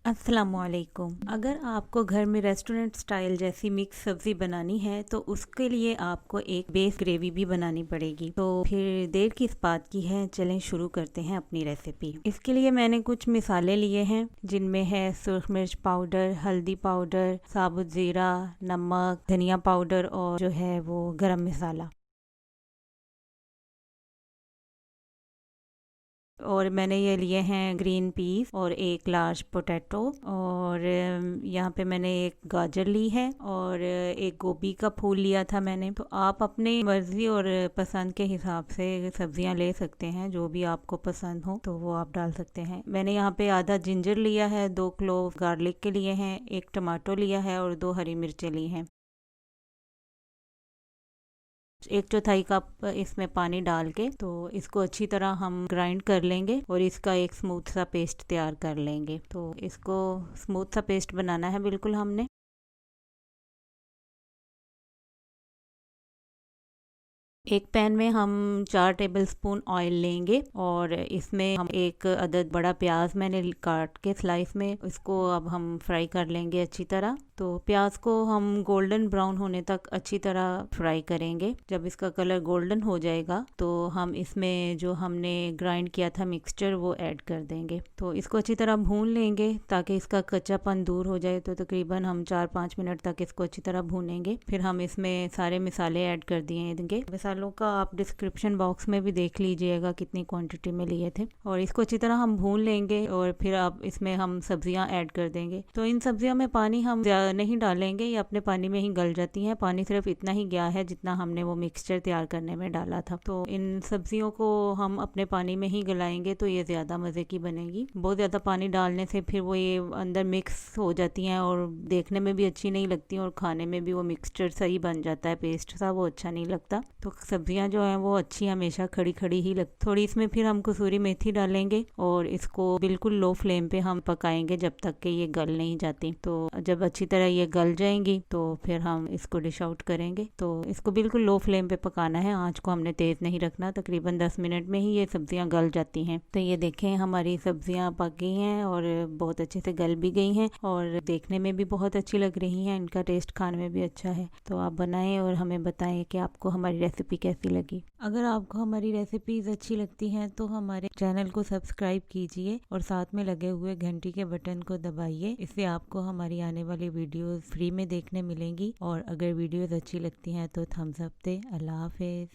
अस्सलामुअलैकुम। अगर आपको घर में रेस्टोरेंट स्टाइल जैसी मिक्स सब्ज़ी बनानी है तो उसके लिए आपको एक बेस ग्रेवी भी बनानी पड़ेगी। तो फिर देर किस बात की है, चलें शुरू करते हैं अपनी रेसिपी। इसके लिए मैंने कुछ मिसाले लिए हैं जिनमें है सुर्ख मिर्च पाउडर, हल्दी पाउडर, साबुत ज़ीरा, नमक, धनिया पाउडर और जो है वो गरम मसाला। और मैंने ये लिए हैं ग्रीन पीस और एक लार्ज पोटैटो और यहाँ पे मैंने एक गाजर ली है और एक गोभी का फूल लिया था मैंने। तो आप अपनी मर्ज़ी और पसंद के हिसाब से सब्जियां ले सकते हैं, जो भी आपको पसंद हो तो वो आप डाल सकते हैं। मैंने यहाँ पे आधा जिंजर लिया है, 2 क्लोव गार्लिक के लिए हैं, एक टमाटो लिया है और 2 हरी मिर्चें ली हैं। 1/4 कप इसमें पानी डाल के तो इसको अच्छी तरह हम ग्राइंड कर लेंगे और इसका एक स्मूथ सा पेस्ट तैयार कर लेंगे। तो इसको स्मूथ सा पेस्ट बनाना है बिल्कुल हमने। एक पैन में हम 4 टेबलस्पून ऑयल लेंगे और इसमें हम एक अदद बड़ा प्याज मैंने काट के स्लाइस में, इसको अब हम फ्राई कर लेंगे अच्छी तरह। तो प्याज को हम गोल्डन ब्राउन होने तक अच्छी तरह फ्राई करेंगे। जब इसका कलर गोल्डन हो जाएगा तो हम इसमें जो हमने ग्राइंड किया था मिक्सचर वो ऐड कर देंगे। तो इसको अच्छी तरह भून लेंगे ताकि इसका कच्चापन दूर हो जाए। तो तकरीबन हम 4-5 मिनट तक इसको अच्छी तरह भूनेंगे। फिर हम इसमें सारे मसाले ऐड कर देंगे। मसालों का आप डिस्क्रिप्शन बॉक्स में भी देख लीजिएगा कितनी क्वांटिटी में लिए थे। और इसको अच्छी तरह हम भून लेंगे और फिर अब इसमें हम सब्जियां ऐड कर देंगे। तो इन सब्जियों में पानी हम नहीं डालेंगे, ये अपने पानी में ही गल जाती हैं। पानी सिर्फ इतना ही गया है जितना हमने वो मिक्सचर तैयार करने में डाला था। तो इन सब्जियों को हम अपने पानी में ही गलाएंगे तो ये ज़्यादा मज़े की बनेगी। बहुत ज़्यादा पानी डालने से फिर वो ये अंदर मिक्स हो जाती हैं और देखने में भी अच्छी नहीं लगती और खाने में भी वो मिक्सचर सही बन जाता है, पेस्ट सा वो अच्छा नहीं लगता। तो सब्जियां जो हैं वो अच्छी हमेशा खड़ी खड़ी ही थोड़ी इसमें फिर हम कसूरी मेथी डालेंगे और इसको बिल्कुल लो फ्लेम पे हम पकाएंगे जब तक कि ये गल नहीं जाती। तो जब अच्छी तरह ये गल जाएंगी तो फिर हम इसको डिश आउट करेंगे। तो इसको बिल्कुल लो फ्लेम पे पकाना है, आंच को हमने तेज़ नहीं रखना। तकरीबन 10 मिनट में ही ये सब्जियां गल जाती हैं। तो ये देखें हमारी सब्जियां पक गई हैं और बहुत अच्छे से गल भी गई हैं और देखने में भी बहुत अच्छी लग रही हैं। इनका टेस्ट खाने में भी अच्छा है। तो आप बनाएं और हमें बताएं कि आपको हमारी रेसिपी कैसी लगी। अगर आपको हमारी रेसिपीज़ अच्छी लगती हैं तो हमारे चैनल को सब्सक्राइब कीजिए और साथ में लगे हुए घंटी के बटन को दबाइए। इससे आपको हमारी आने वाली वीडियोस फ्री में देखने मिलेंगी। और अगर वीडियोस अच्छी लगती हैं तो थम्स अप दें। अल्लाह हाफिज़।